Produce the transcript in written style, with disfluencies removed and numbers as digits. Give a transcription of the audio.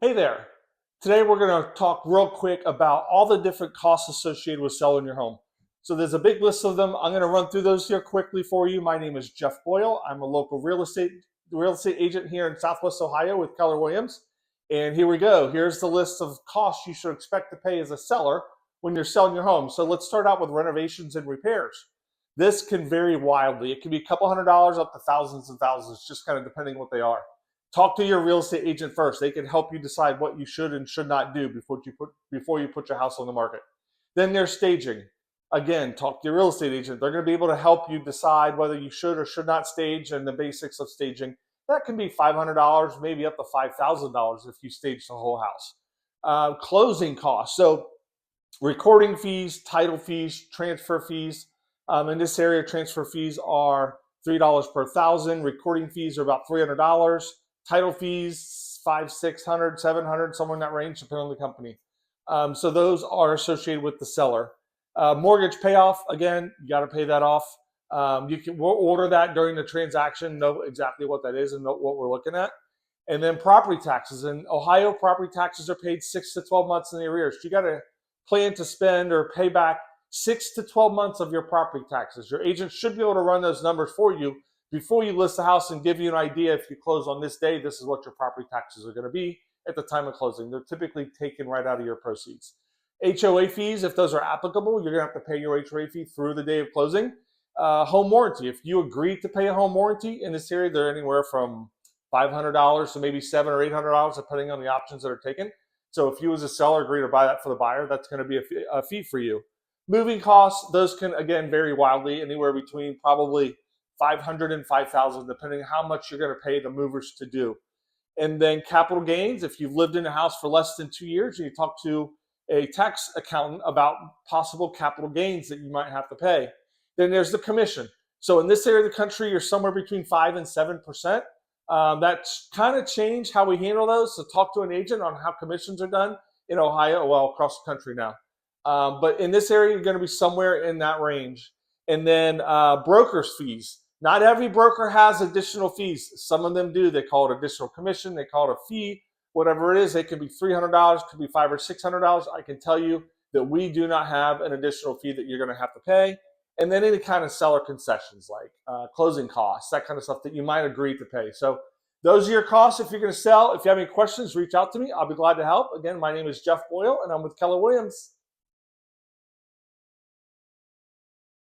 Hey there. Today we're going to talk real quick about all the different costs associated with selling your home. So there's a big list of them. I'm going to run through those here quickly for you. My name is Jeff Boyle. I'm a local real estate agent here in Southwest Ohio with Keller Williams. And here we go. Here's the list of costs you should expect to pay as a seller when you're selling your home. So let's start out with renovations and repairs. This can vary wildly. It can be a couple $100s up to thousands and thousands, just kind of depending what they are. Talk to your real estate agent first. They can help you decide what you should and should not do before you put your house on the market. Then there's staging. Again, talk to your real estate agent. They're going to be able to help you decide whether you should or should not stage and the basics of staging. That can be $500, maybe up to $5,000 if you stage the whole house. Closing costs. So recording fees, title fees, transfer fees. In this area, transfer fees are $3 per thousand. Recording fees are about $300. Title fees, 500, 600, 700, somewhere in that range, depending on the company. So those are associated with the seller. Mortgage payoff, again, you got to pay that off. We'll order that during the transaction, know exactly what that is and know what we're looking at. And then property taxes. In Ohio, property taxes are paid 6 to 12 months in the arrears. You got to plan to spend or pay back 6 to 12 months of your property taxes. Your agent should be able to run those numbers for you before you list the house and give you an idea. If you close on this day, this is what your property taxes are going to be at the time of closing. They're typically taken right out of your proceeds. HOA fees, if those are applicable, you're going to have to pay your HOA fee through the day of closing. Home warranty, if you agree to pay a home warranty in this area, they're anywhere from $500 to maybe $700 or $800, depending on the options that are taken. So if you as a seller agree to buy that for the buyer, that's going to be a fee for you. Moving costs, those can, again, vary wildly, anywhere between probably $500 and $5,000, depending on how much you're going to pay the movers to do. And then capital gains, if you've lived in a house for less than 2 years, you talk to a tax accountant about possible capital gains that you might have to pay. Then there's the commission. So in this area of the country, you're somewhere between 5 and 7%. That's kind of changed how we handle those. So talk to an agent on how commissions are done in Ohio, well, across the country now. But in this area, you're going to be somewhere in that range. And then broker's fees. Not every broker has additional fees. Some of them do. They call it additional commission. They call it a fee. Whatever it is, it could be $300, could be $500 or $600. I can tell you that we do not have an additional fee that you're going to have to pay. And then any kind of seller concessions like closing costs, that kind of stuff that you might agree to pay. So those are your costs if you're going to sell. If you have any questions, reach out to me. I'll be glad to help. Again, my name is Jeff Boyle, and I'm with Keller Williams.